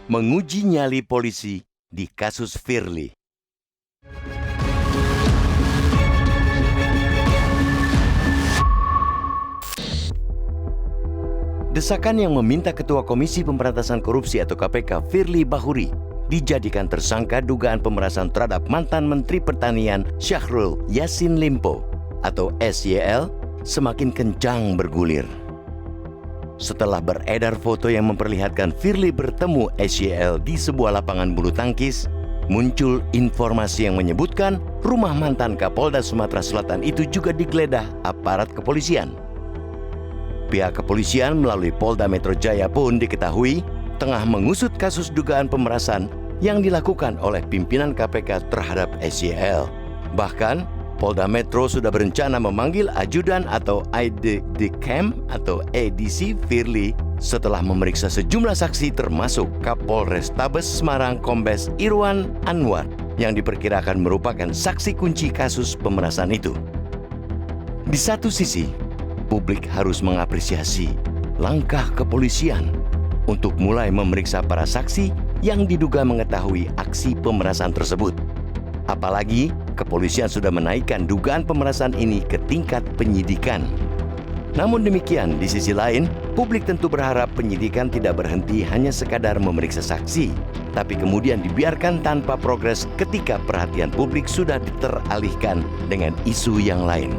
menguji nyali polisi di kasus Firly. Desakan yang meminta Ketua Komisi Pemberantasan Korupsi atau KPK Firly Bahuri dijadikan tersangka dugaan pemerasan terhadap mantan Menteri Pertanian Syahrul Yassin Limpo atau SYL semakin kencang bergulir. Setelah beredar foto yang memperlihatkan Firly bertemu SYL di sebuah lapangan bulu tangkis, muncul informasi yang menyebutkan rumah mantan Kapolda Sumatera Selatan itu juga digeledah aparat kepolisian. Pihak kepolisian melalui Polda Metro Jaya pun diketahui tengah mengusut kasus dugaan pemerasan yang dilakukan oleh pimpinan KPK terhadap SYL. Bahkan, Polda Metro sudah berencana memanggil ajudan atau ADC atau ADC Firly setelah memeriksa sejumlah saksi termasuk Kapolrestabes Semarang Kombes Irwan Anwar yang diperkirakan merupakan saksi kunci kasus pemerasan itu. Di satu sisi, publik harus mengapresiasi langkah kepolisian untuk mulai memeriksa para saksi yang diduga mengetahui aksi pemerasan tersebut. Apalagi kepolisian sudah menaikkan dugaan pemerasan ini ke tingkat penyidikan. Namun demikian, di sisi lain, publik tentu berharap penyidikan tidak berhenti hanya sekadar memeriksa saksi, tapi kemudian dibiarkan tanpa progres ketika perhatian publik sudah teralihkan dengan isu yang lain.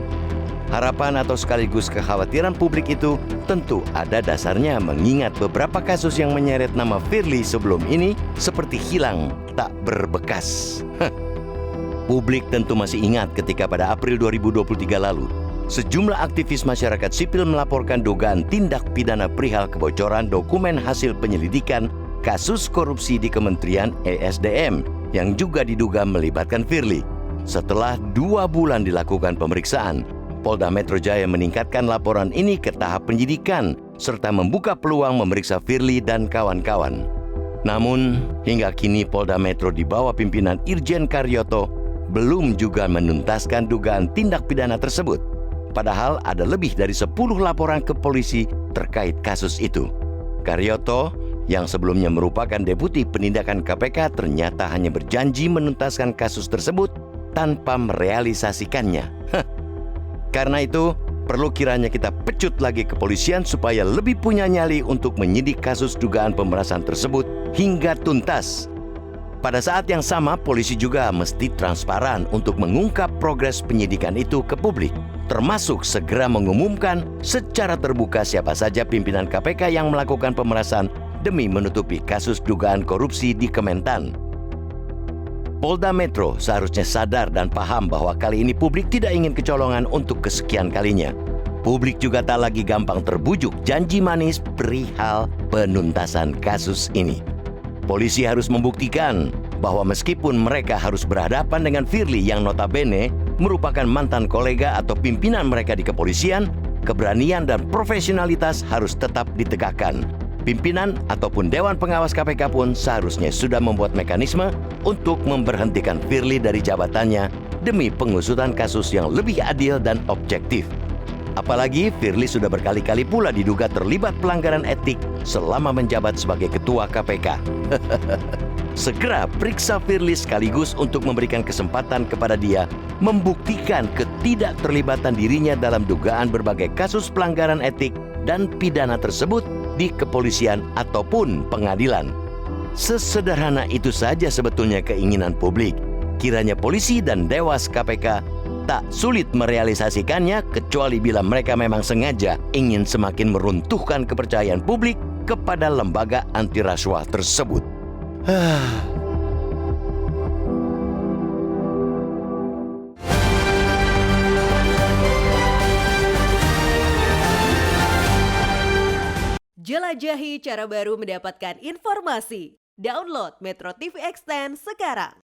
Harapan atau sekaligus kekhawatiran publik itu tentu ada dasarnya mengingat beberapa kasus yang menyeret nama Firly sebelum ini seperti hilang tak berbekas. Publik tentu masih ingat ketika pada April 2023 lalu, sejumlah aktivis masyarakat sipil melaporkan dugaan tindak pidana perihal kebocoran dokumen hasil penyelidikan kasus korupsi di Kementerian ESDM yang juga diduga melibatkan Firly. Setelah 2 bulan dilakukan pemeriksaan, Polda Metro Jaya meningkatkan laporan ini ke tahap penyidikan serta membuka peluang memeriksa Firly dan kawan-kawan. Namun, hingga kini Polda Metro di bawah pimpinan Irjen Karyoto belum juga menuntaskan dugaan tindak pidana tersebut. Padahal ada lebih dari 10 laporan ke polisi terkait kasus itu. Karyoto, yang sebelumnya merupakan Deputi Penindakan KPK, ternyata hanya berjanji menuntaskan kasus tersebut tanpa merealisasikannya. Karena itu, perlu kiranya kita pecut lagi kepolisian supaya lebih punya nyali untuk menyidik kasus dugaan pemerasan tersebut hingga tuntas. Pada saat yang sama, polisi juga mesti transparan untuk mengungkap progres penyidikan itu ke publik, termasuk segera mengumumkan secara terbuka siapa saja pimpinan KPK yang melakukan pemerasan demi menutupi kasus dugaan korupsi di Kementan. Polda Metro seharusnya sadar dan paham bahwa kali ini publik tidak ingin kecolongan untuk kesekian kalinya. Publik juga tak lagi gampang terbujuk janji manis perihal penuntasan kasus ini. Polisi harus membuktikan bahwa meskipun mereka harus berhadapan dengan Firly yang notabene merupakan mantan kolega atau pimpinan mereka di kepolisian, keberanian dan profesionalitas harus tetap ditegakkan. Pimpinan ataupun Dewan Pengawas KPK pun seharusnya sudah membuat mekanisme untuk memberhentikan Firly dari jabatannya demi pengusutan kasus yang lebih adil dan objektif. Apalagi Firly sudah berkali-kali pula diduga terlibat pelanggaran etik selama menjabat sebagai Ketua KPK. Segera periksa Firly sekaligus untuk memberikan kesempatan kepada dia membuktikan ketidakterlibatan dirinya dalam dugaan berbagai kasus pelanggaran etik dan pidana tersebut di kepolisian ataupun pengadilan. Sesederhana itu saja sebetulnya keinginan publik. Kiranya polisi dan Dewas KPK tak sulit merealisasikannya kecuali bila mereka memang sengaja ingin semakin meruntuhkan kepercayaan publik kepada lembaga anti rasuah tersebut. Jelajahi cara baru mendapatkan informasi. Download Metro TV Extend sekarang.